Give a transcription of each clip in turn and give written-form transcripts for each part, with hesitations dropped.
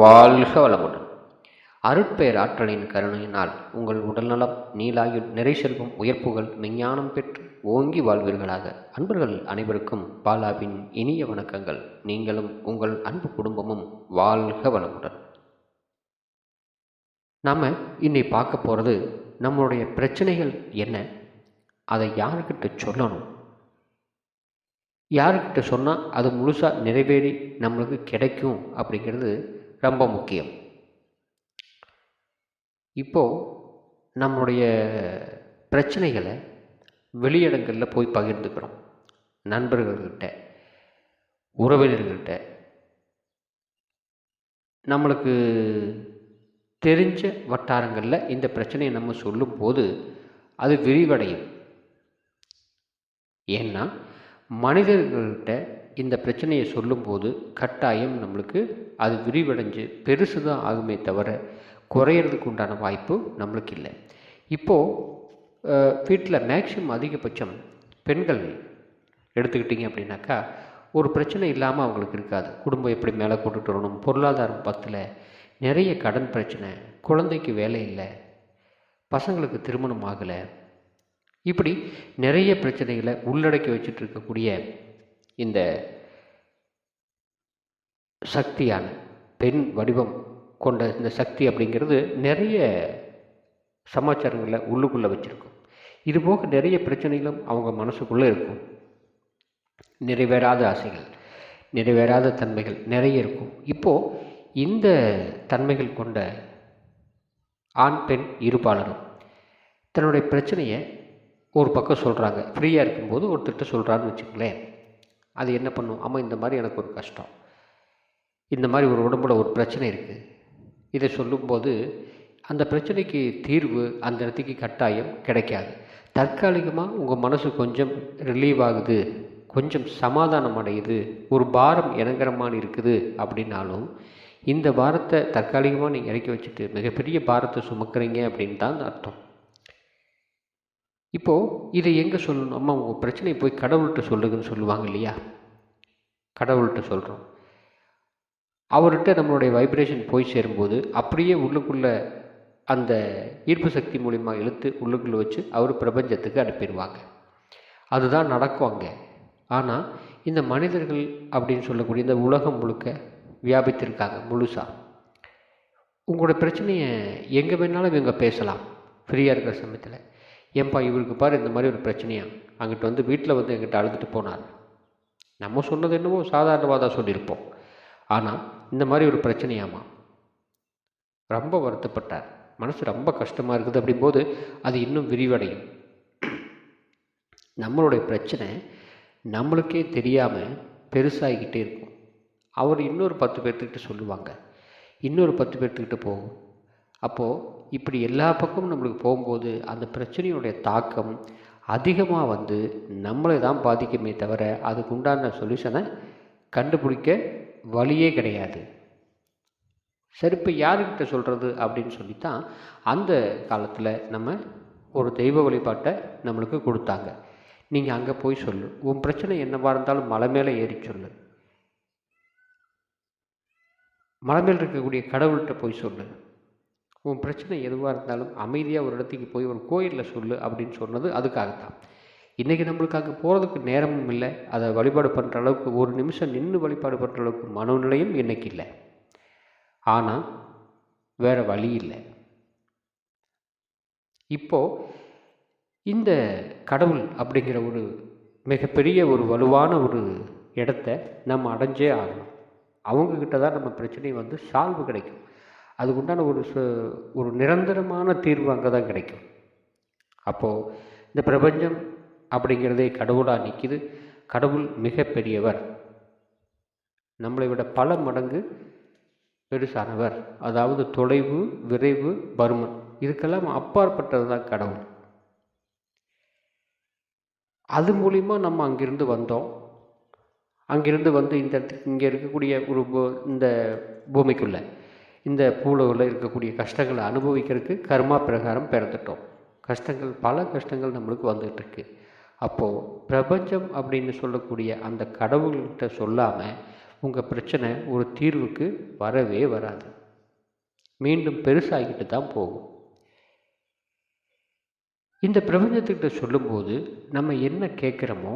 வாழ்க வளமுடன். அருட்பெயர் ஆற்றலின் கருணையினால் உங்கள் உடல்நலம், நீலாயுள், நிறை செல்வம், உயர்ப்புகள், மெஞ்ஞானம் பெற்று ஓங்கி வாழ்வீர்களாக. அன்பர்கள் அனைவருக்கும் பாலாவின் இனிய வணக்கங்கள். நீங்களும் உங்கள் அன்பு குடும்பமும் வாழ்க வளமுடன். நாம் இன்னைக்கு பார்க்க போகிறது, நம்மளுடைய பிரச்சனைகள் என்ன, அதை யாருக்கிட்ட சொல்லணும், யாருக்கிட்ட சொன்னால் அது முழுசாக நிறைவேறி நம்மளுக்கு கிடைக்கும் அப்படிங்கிறது ரொம்ப முக்கியம். இப்போது நம்மளுடைய பிரச்சனைகளை வெளியிடங்களில் போய் பகிர்ந்துக்கிறோம். நண்பர்கள்கிட்ட, உறவினர்கள்கிட்ட, நம்மளுக்கு தெரிஞ்ச வட்டாரங்களில் இந்த பிரச்சனையை நம்ம சொல்லும்போது அது விரிவடையும். ஏன்னா மனிதர்கள்கிட்ட இந்த பிரச்சனையை சொல்லும்போது கட்டாயம் நம்மளுக்கு அது விரிவடைஞ்சு பெருசு தான் ஆகுமே தவிர குறையிறதுக்கு உண்டான வாய்ப்பு நம்மளுக்கு இல்லை. இப்போது வீட்டில் மேக்சிமம் அதிகபட்சம் பெண்கள் எடுத்துக்கிட்டிங்க அப்படின்னாக்கா, ஒரு பிரச்சனை இல்லாமல் அவங்களுக்கு இருக்காது. குடும்பம் எப்படி மேலே கொண்டுட்டு வரணும், பொருளாதாரம் பத்தில், நிறைய கடன் பிரச்சனை, குழந்தைக்கு வேலை இல்லை, பசங்களுக்கு திருமணம் ஆகலை, இப்படி நிறைய பிரச்சனைகளை உள்ளடக்கி வச்சுட்டு இருக்கக்கூடிய இந்த சக்தியான பெண் வடிவம் கொண்ட இந்த சக்தி அப்படிங்கிறது நிறைய சமாச்சாரங்களில் உள்ளுக்குள்ளே வச்சுருக்கும். இதுபோக நிறைய பிரச்சனைகளும் அவங்க மனசுக்குள்ளே இருக்கும். நிறைவேறாத ஆசைகள், நிறைவேறாத தன்மைகள் நிறைய இருக்கும். இப்போது இந்த தன்மைகள் கொண்ட ஆண் பெண் இருபாலரும் தன்னுடைய பிரச்சனையை ஒரு பக்கம் சொல்கிறாங்க. ஃப்ரீயாக இருக்கும்போது ஒருத்தர்கிட்ட சொல்கிறான்னு வச்சுக்கங்களேன். அது என்ன பண்ணும், அம்மா இந்த மாதிரி எனக்கு ஒரு கஷ்டம், இந்த மாதிரி ஒரு உடம்புல ஒரு பிரச்சனை இருக்குது, இதை சொல்லும்போது அந்த பிரச்சனைக்கு தீர்வு அந்த இடத்துக்கு கட்டாயம் கிடைக்காது. தற்காலிகமாக உங்கள் மனசு கொஞ்சம் ரிலீவ் ஆகுது, கொஞ்சம் சமாதானம் அடையுது, ஒரு பாரம் இறங்குற மாதிரி இருக்குது அப்படின்னாலும் இந்த பாரத்தை தற்காலிகமாக நீங்கள் இறக்கி வச்சுட்டு மிகப்பெரிய பாரத்தை சுமக்கிறீங்க அப்படின்னு தான் அர்த்தம். இப்போது இதை எங்கே சொல்லணும், அம்மா உங்கள் பிரச்சனையை போய் கடவுள்கிட்ட சொல்லுங்கன்னு சொல்லுவாங்க இல்லையா. கடவுள்கிட்ட சொல்கிறோம், அவர்கிட்ட நம்மளுடைய வைப்ரேஷன் போய் சேரும்போது அப்படியே உள்ளுக்குள்ளே அந்த ஈர்ப்பு சக்தி மூலிமா இழுத்து உள்ளுக்குள்ளே வச்சு அவர் பிரபஞ்சத்துக்கு அனுப்பிடுவாங்க. அதுதான் நடக்கும் அங்கே. ஆனால் இந்த மனிதர்கள் அப்படின்னு சொல்லக்கூடிய இந்த உலகம் முழுக்க வியாபித்திருக்காங்க முழுசாக. உங்களோட பிரச்சனையை எங்கே வேணாலும் இவங்க பேசலாம் ஃப்ரீயாக இருக்கிற சமயத்தில். ஏன்பா இவருக்கு பாரு இந்த மாதிரி ஒரு பிரச்சனையா, அங்கிட்ட வந்து வீட்டில் வந்து எங்கிட்ட அழுதுட்டு போனார், நம்ம சொன்னது என்னவோ சாதாரணமாக தான் சொல்லியிருப்போம், ஆனால் இந்த மாதிரி ஒரு பிரச்சனையாமா, ரொம்ப வருத்தப்பட்டார், மனசு ரொம்ப கஷ்டமாக இருக்குது அப்படிம்போது அது இன்னும் விரிவடையும். நம்மளுடைய பிரச்சனை நம்மளுக்கே தெரியாமல் பெருசாகிக்கிட்டே இருக்கும். அவர் இன்னொரு 10 பேர்த்துக்கிட்ட சொல்லுவாங்க, இன்னொரு 10 பேர்த்துக்கிட்ட போகும். அப்போது இப்படி எல்லா பக்கமும் நம்மளுக்கு போகும்போது அந்த பிரச்சனையுடைய தாக்கம் அதிகமாக வந்து நம்மளை தான் பாதிக்குமே தவிர அதுக்கு உண்டான சொல்யூஷனை கண்டுபிடிக்க வழியே கிடையாது. சரி, இப்போ யாருக்கிட்ட சொல்கிறது அப்படின்னு சொல்லித்தான் அந்த காலத்தில் நம்ம ஒரு தெய்வ வழிபாட்டை நம்மளுக்கு கொடுத்தாங்க. நீங்கள் அங்கே போய் சொல்லு, உன் பிரச்சனை என்னவாக இருந்தாலும் மலை மேலே ஏறி சொல்லு, மலை மேல் இருக்கக்கூடிய கடவுள்கிட்ட போய் சொல்லு, உன் பிரச்சனை எதுவாக இருந்தாலும் அமைதியாக ஒரு இடத்துக்கு போய் ஒரு கோயிலில் சொல்லு அப்படின்னு சொன்னது அதுக்காகத்தான். இன்றைக்கி நம்மளுக்கு அங்கே போகிறதுக்கு நேரமும் இல்லை, அதை வழிபாடு பண்ணுற அளவுக்கு ஒரு நிமிஷம் நின்று வழிபாடு பண்ணுற அளவுக்கு மனநிலையும் இன்றைக்கி இல்லை. ஆனால் வேறு வழி இல்லை. இப்போது இந்த கடவுள் அப்படிங்கிற ஒரு மிகப்பெரிய ஒரு வலுவான ஒரு இடத்த நம்ம அடைஞ்சே ஆகணும். அவங்கக்கிட்ட தான் நம்ம பிரச்சனை வந்து சால்வு கிடைக்கும். அதுக்குண்டான ஒரு நிரந்தரமான தீர்வு அங்கே தான் கிடைக்கும். அப்போது இந்த பிரபஞ்சம் அப்படிங்கிறதே கடவுளாக நிற்கிது. கடவுள் மிகப்பெரியவர், நம்மளை விட பல மடங்கு பெருசானவர். அதாவது தொலைவு, விரைவு, பருமன் இதுக்கெல்லாம் அப்பாற்பட்டது தான் கடவுள். அது மூலிமா நம்ம அங்கிருந்து வந்தோம். அங்கிருந்து வந்து இந்த இடத்துக்கு இங்கே இருக்கக்கூடிய ஒரு இந்த பூமிக்குள்ளே இந்த பூலோவில் இருக்கக்கூடிய கஷ்டங்களை அனுபவிக்கிறதுக்கு கர்மா பிரகாரம் பிறந்துட்டோம். கஷ்டங்கள், பல கஷ்டங்கள் நம்மளுக்கு வந்துகிட்ருக்கு. அப்போது பிரபஞ்சம் அப்படின்னு சொல்லக்கூடிய அந்த கடவுள்கிட்ட சொல்லாமல் உங்கள் பிரச்சனை ஒரு தீர்வுக்கு வரவே வராது, மீண்டும் பெருசாகிட்டு தான் போகும். இந்த பிரபஞ்சத்துக்கிட்ட சொல்லும்போது நம்ம என்ன கேட்குறோமோ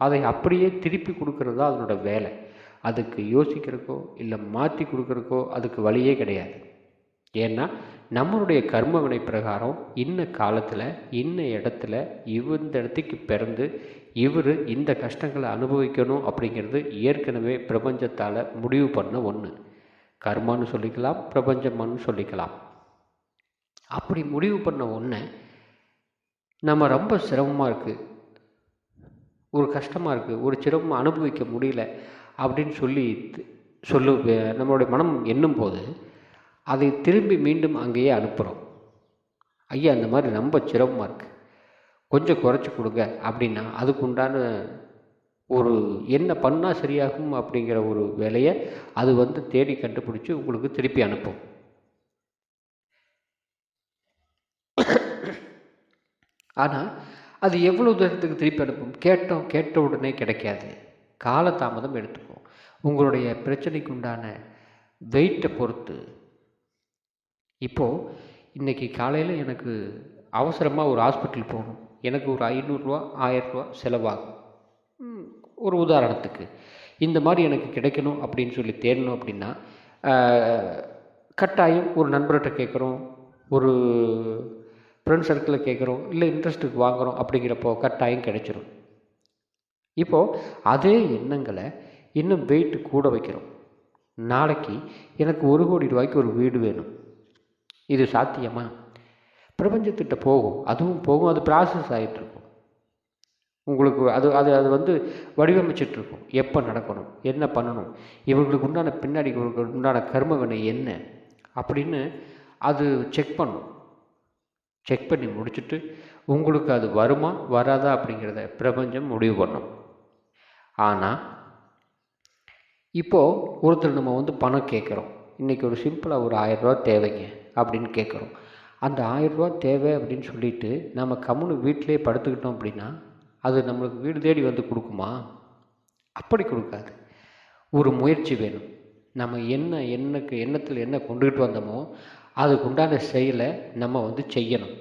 அதை அப்படியே திருப்பி கொடுக்கறது தான் அதனோட வேலை. அதுக்கு யோசிக்கிறக்கோ இல்லை மாற்றி கொடுக்குறக்கோ அதுக்கு வழியே கிடையாது. ஏன்னா நம்மளுடைய கர்ம வினை பிரகாரம் இன்ன காலத்தில் இன்ன இடத்துல இந்த இடத்துக்கு பிறந்து இவர் இந்த கஷ்டங்களை அனுபவிக்கணும் அப்படிங்கிறது ஏற்கனவே பிரபஞ்சத்தால் முடிவு பண்ண ஒன்று. கர்மான்னு சொல்லிக்கலாம், பிரபஞ்சமானு சொல்லிக்கலாம். அப்படி முடிவு பண்ண ஒன்று நம்ம ரொம்ப சிரமமாக இருக்குது, ஒரு கஷ்டமாக இருக்குது, ஒரு சிரமம் அனுபவிக்க முடியல அப்படின்னு நம்மளுடைய மனம் எண்ணும் போது அதை திரும்பி மீண்டும் அங்கேயே அனுப்புகிறோம். ஐயா அந்த மாதிரி ரொம்ப சிரமமாக இருக்குது, கொஞ்சம் குறைச்சி கொடுங்க அப்படின்னா அதுக்கு உண்டான ஒரு என்ன பண்ணால் சரியாகும் அப்படிங்கிற ஒரு வேலையை அது தேடி கண்டுபிடிச்சி உங்களுக்கு திருப்பி அனுப்பும். ஆனால் அது எவ்வளோ தூரத்துக்கு திருப்பி அனுப்பும்? கேட்ட உடனே கிடைக்காது, காலதாமதம் எடுத்துக்கும். உங்களுடைய பிரச்சனைக்கு உண்டான வெயிட்டை பொறுத்து. இப்போது இன்றைக்கி காலையில் எனக்கு அவசரமாக ஒரு ஹாஸ்பிட்டல் போகணும், எனக்கு ஒரு 500 1000 செலவாகும். ஒரு உதாரணத்துக்கு இந்த மாதிரி எனக்கு கிடைக்கணும் அப்படின்னு சொல்லி தேடணும் அப்படின்னா கட்டாயம் ஒரு நண்பர்கிட்ட கேட்குறோம், ஒரு ஃப்ரெண்ட் சர்க்கிளில் கேட்குறோம், இல்லை இன்ட்ரெஸ்ட்டுக்கு வாங்குகிறோம். அப்படிங்கிறப்போ கட்டாயம் கிடைச்சிரும். இப்போது அதே எண்ணங்களை இன்னும் வெயிட்டு கூட வைக்கிறோம். நாளைக்கு எனக்கு 1 கோடி ரூபாய்க்கு ஒரு வீடு வேணும், இது சாத்தியமா? பிரபஞ்சத்திட்ட போகும், அதுவும் போகும், அது ப்ராசஸ் ஆகிட்டுருக்கும். உங்களுக்கு அது வடிவமைச்சிட்ருக்கும். எப்போ நடக்கணும், என்ன பண்ணணும், இவங்களுக்கு உண்டான பின்னாடி உண்டான கர்ம வினை என்ன அப்படின்னு அது செக் பண்ணும். செக் பண்ணி முடிச்சுட்டு உங்களுக்கு அது வருமா வராதா அப்படிங்கிறத பிரபஞ்சம் முடிவு பண்ணும். ஆனால் இப்போது ஒருத்தர் நம்ம பணம் கேட்குறோம், இன்றைக்கி ஒரு சிம்பிளாக ஒரு 1000 ரூபா தேவைங்க அப்படின்னு கேட்குறோம். அந்த 1000 ரூபா தேவை அப்படின்னு சொல்லிட்டு நம்ம கம்முன்னு வீட்டிலே படுத்துக்கிட்டோம் அப்படின்னா அது நம்மளுக்கு வீடு தேடி கொடுக்குமா? அப்படி கொடுக்காது. ஒரு முயற்சி வேணும். நம்ம எண்ணத்தில் என்ன கொண்டுக்கிட்டு வந்தோமோ அதுக்குண்டான செயலை நம்ம செய்யணும்.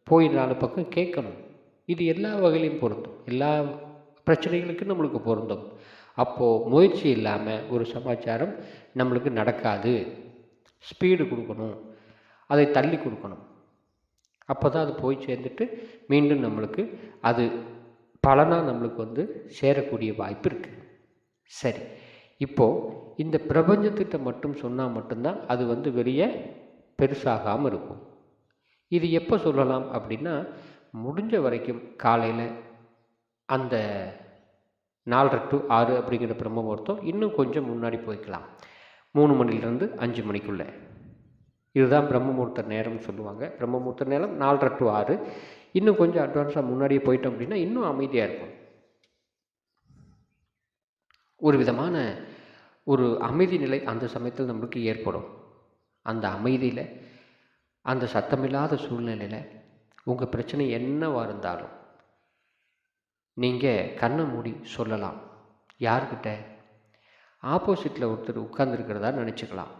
போய் 4 பக்கம் கேட்கணும். இது எல்லா வகையிலையும் பொருந்தும், எல்லா பிரச்சனைகளுக்கும் நம்மளுக்கு பொருந்தும். அப்போது முயற்சி இல்லாமல் ஒரு சமாச்சாரம் நம்மளுக்கு நடக்காது. ஸ்பீடு கொடுக்கணும், அதை தள்ளி கொடுக்கணும். அப்போ தான் அது போய் சேர்ந்துட்டு மீண்டும் நம்மளுக்கு அது பலனாக நம்மளுக்கு சேரக்கூடிய வாய்ப்பு இருக்குது. சரி, இப்போது இந்த பிரபஞ்சத்திட்ட மட்டும் சொன்னால் மட்டும்தான் அது வெளியே பெருசாகாமல் இருக்கும். இது எப்போ சொல்லலாம் அப்படின்னா, முடிஞ்ச வரைக்கும் காலையில் அந்த 4:30 to 6 அப்படிங்கிற பிரம்ம முகூர்த்தம் இன்னும் கொஞ்சம் முன்னாடி போய்க்கலாம். 3 மணிலேருந்து 5 மணிக்குள்ளே இதுதான் பிரம்ம முகூர்த்த நேரம்னு சொல்லுவாங்க. பிரம்ம முகூர்த்த நேரம் 4:30 to 6. இன்னும் கொஞ்சம் அட்வான்ஸாக முன்னாடியே போயிட்டோம் அப்படின்னா இன்னும் அமைதியாக இருக்கும். ஒரு விதமான ஒரு அமைதி நிலை அந்த சமயத்தில் நம்மளுக்கு ஏற்படும். அந்த அமைதியில், அந்த சத்தமில்லாத சூழ்நிலையில் உங்கள் பிரச்சனை என்னவாக இருந்தாலும் நீங்கள் கண்ணை மூடி சொல்லலாம். யார்கிட்ட? ஆப்போசிட்டில் ஒருத்தர் உட்கார்ந்துருக்கிறதா நினச்சிக்கலாம்.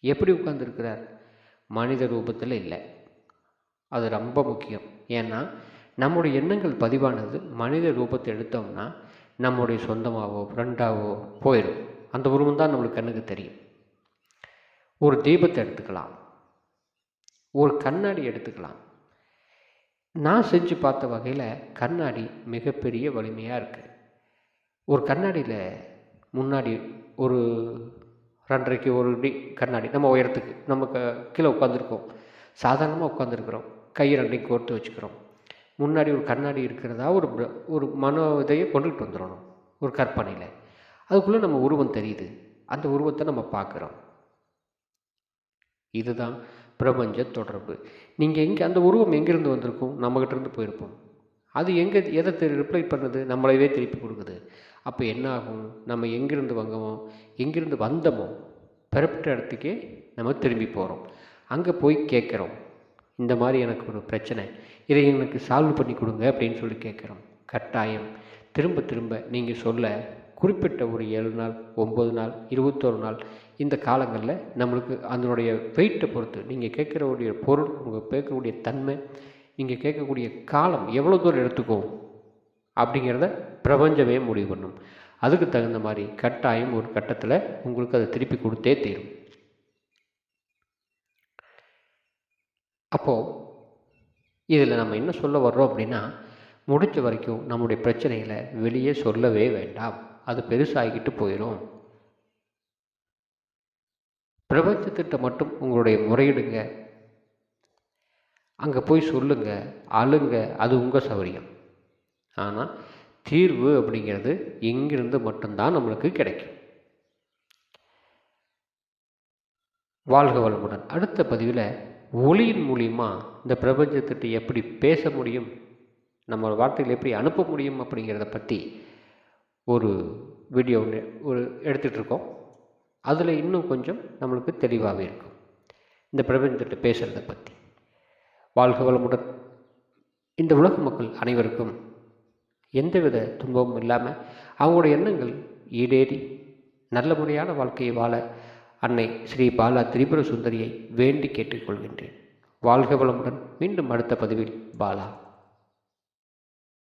எப்படி உட்கார்ந்துருக்கிறார்? மனித ரூபத்தில் இல்லை. அது ரொம்ப முக்கியம். ஏன்னா நம்முடைய எண்ணங்கள் பதிவானது மனித ரூபத்தை எடுத்தோம்னா நம்முடைய சொந்தமாகவோ ஃப்ரெண்டாகவோ போயிடும். அந்த உருவம் தான் நம்மளுக்கு கண்ணுக்கு தெரியும். ஒரு தீபத்தை எடுத்துக்கலாம், ஒரு கண்ணாடி எடுத்துக்கலாம். நான் செஞ்சு பார்த்த வகையில் கண்ணாடி மிகப்பெரிய வலிமையாக இருக்குது. ஒரு கண்ணாடியில் முன்னாடி ஒரு 2.5 ஒரு அடி கண்ணாடி, நம்ம உயரத்துக்கு நம்ம கீழே உட்காந்துருக்கோம், சாதாரணமாக உட்காந்துருக்குறோம், கையை 2 கோர்த்து வச்சுக்கிறோம். முன்னாடி ஒரு கண்ணாடி இருக்கிறதா ஒரு மனோ இதையை கொண்டுகிட்டு வந்துடணும். ஒரு கற்பனையில் அதுக்குள்ளே நம்ம உருவம் தெரியுது, அந்த உருவத்தை நம்ம பார்க்குறோம். இதுதான் பிரபஞ்ச தொடர்பு. நீங்கள் அந்த உருவம் எங்கேருந்து வந்திருக்கும்? நம்மகிட்டேருந்து போயிருப்போம். அது எதை ரிப்ளை பண்ணுது? நம்மளவே திருப்பி கொடுக்குது. அப்போ என்ன ஆகும்? நம்ம எங்கேருந்து எங்கேருந்து வந்தோமோ பிறப்பிட்ட இடத்துக்கே நம்ம திரும்பி போகிறோம். அங்கே போய் கேட்குறோம், இந்த மாதிரி எனக்கு ஒரு பிரச்சனை, இதை எனக்கு சால்வ் பண்ணி கொடுங்க அப்படின்னு சொல்லி கேட்குறோம். கட்டாயம் திரும்ப திரும்ப நீங்கள் சொல்ல குறிப்பிட்ட ஒரு 7 நாள், 9 நாள், 21 நாள் இந்த காலங்களில் நம்மளுக்கு அதனுடைய வெயிட்டை பொறுத்து நீங்கள் கேட்குறக்கூடிய பொருள், உங்கள் கேட்கக்கூடிய தன்மை, நீங்கள் கேட்கக்கூடிய காலம் எவ்வளோ தூரம் எடுத்துக்கும் அப்படிங்கிறத பிரபஞ்சமே முடிவு பண்ணும். அதுக்கு தகுந்த மாதிரி கட்டாயம் ஒரு கட்டத்தில் உங்களுக்கு அதை திருப்பி கொடுத்தே தீரும். அப்போது இதில் நம்ம என்ன சொல்ல வர்றோம் அப்படின்னா, முடிஞ்ச வரைக்கும் நம்முடைய பிரச்சனைகளை வெளியே சொல்லவே வேண்டாம். அது பெருசாகிக்கிட்டு போயிடும். பிரபஞ்சத்திட்ட மட்டும் உங்களுடைய முறையிடுங்க, அங்கே போய் சொல்லுங்க, அழுங்க, அது உங்கள் சௌரியம். ஆனால் தீர்வு அப்படிங்கிறது இங்கிருந்து மட்டும்தான் நம்மளுக்கு கிடைக்கும். வாழ்க வளமுடன். அடுத்த பதிவில் ஒளியின் மூலிமா இந்த பிரபஞ்சத்திட்ட எப்படி பேச முடியும், நம்ம வார்த்தைகளை எப்படி அனுப்ப முடியும் அப்படிங்கிறத பற்றி ஒரு வீடியோ ஒன்று எடுத்துகிட்ருக்கோம். அதில் இன்னும் கொஞ்சம் நம்மளுக்கு தெளிவாகவே இருக்கும் இந்த பிரபஞ்சத்திட்ட பேசுகிறத பற்றி. வாழ்க வளமுடன். இந்த உலக மக்கள் அனைவருக்கும் எந்தவித துன்பமும் இல்லாமல் அவங்களுடைய எண்ணங்கள் ஈடேறி நல்லபடியான வாழ்க்கையை வாழ அன்னை ஸ்ரீ பாலா திரிபுர சுந்தரியை வேண்டி கேட்டுக்கொள்கின்றேன். வாழ்க வளமுடன். மீண்டும் அடுத்த பதிவில் பாலா.